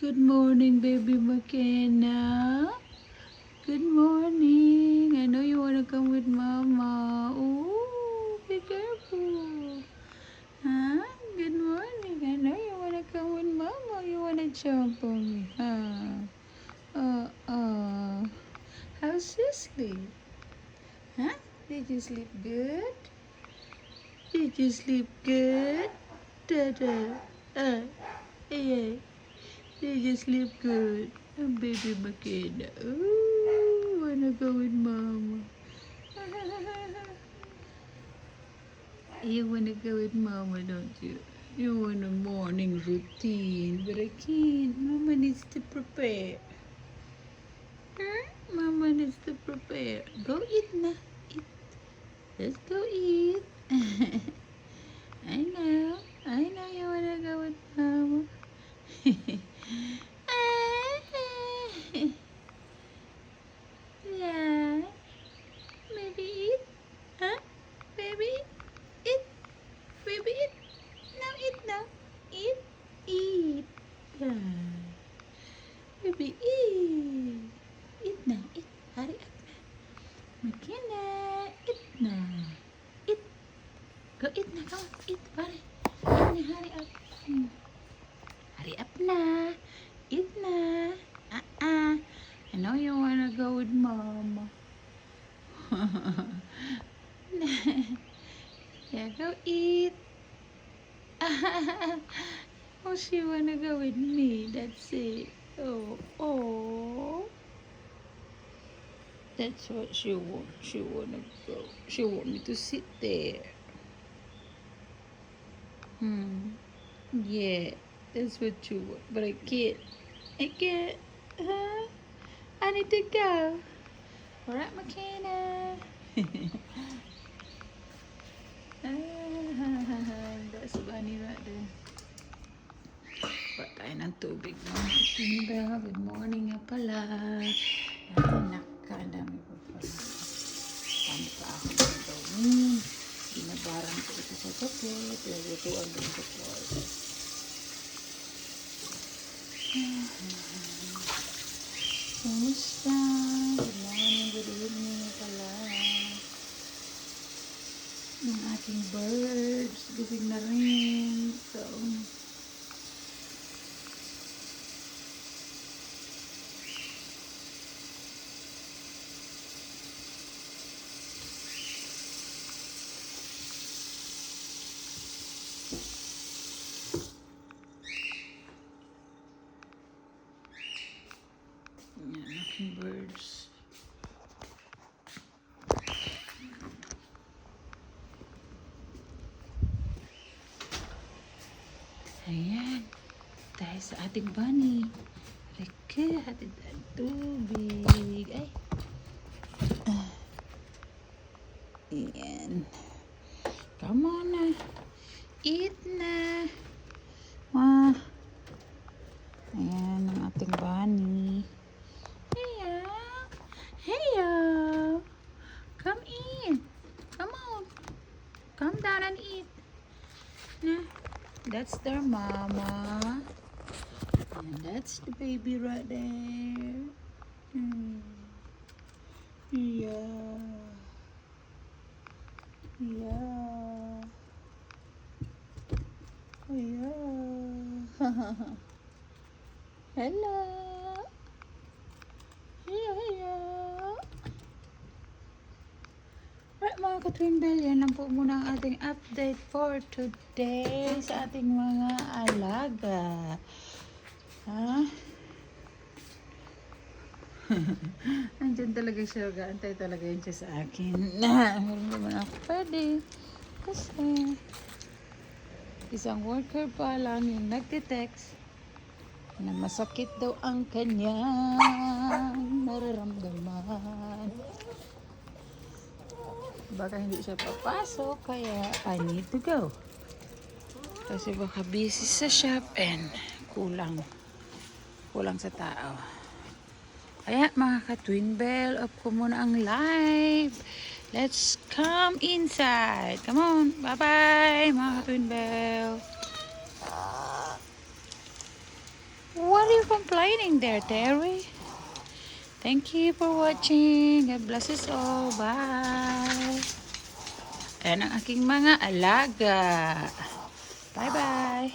Good morning, baby McKenna. Good morning. I know you wanna come with Mama. Ooh, be careful. Huh? Good morning. I know you wanna come with Mama. You wanna jump on me, huh? How's you sleep? Huh? Did you sleep good? Did you sleep good? Da-da. Yeah. Did you sleep good? Baby McKenna. Ooh, wanna go with Mama. You wanna go with Mama, don't you? You want a morning routine, but I can't. Mama needs to prepare. Huh? Mama needs to prepare. Go eat na. Eat. Let's go eat. I know. I know you wanna go with Mama. Yeah. Maybe eat. Huh? Baby, eat. Baby, eat. Now eat now. Eat. Eat. Yeah. Baby, eat. Eat now. Eat. Hurry up na. McKenna, eat na. Eat. Go eat na. Come on. Eat. Hurry. Eat na. Hurry up. Hurry up na. Eat na. I know you wanna go with Mama. Yeah, go eat. Oh, she wanna go with me. That's it. Oh. That's what she want. She wanna go. She want me to sit there. Yeah, that's what you want. But I can't. I can't. Huh? I need to go. Alright, McKenna. That's funny right there. Ba't tayo ng tubig mo? Good morning nga pala. Nakadami pa pala. Paano pa ako gagawin? Binabaran ko ito sa toket. Lulutuan ko ito po. Kumusta? Good morning, good evening nga pala. Ang aking birds. Gising na rin. So, yan, aking birds. Ayan. Dahil sa ating bunny. Rika, hatid ang tubig. Ay. Ayan. Come on na. Eat na. Ayan ang ating bunny. Heyo. Heyo. Come in. Come on. Come down and eat. Nah. That's their mama. And that's the baby right there. Yeah. Yeah. Yeah. Hello. Hello. Right, mga ka-twin bell, yan lang po muna ang ating update for today sa ating mga alaga. Ha? Andyan talaga siya, gaantay talaga yun siya sa akin. Meron naman ako pwede. Kasi isang worker pa lang yung nagtitext na masakit daw ang kanyang nararamdaman. Baka hindi siya papasok, kaya I need to go. Kasi baka busy sa shop and kulang sa tao. Kaya mga ka-twin bell, off ko muna ang live. Let's come inside. Come on, bye-bye mga ka-twin bell. What do you you complaining there, Terry? Thank you for watching. God bless us all. Bye. Ayan ang aking mga alaga. Bye-bye.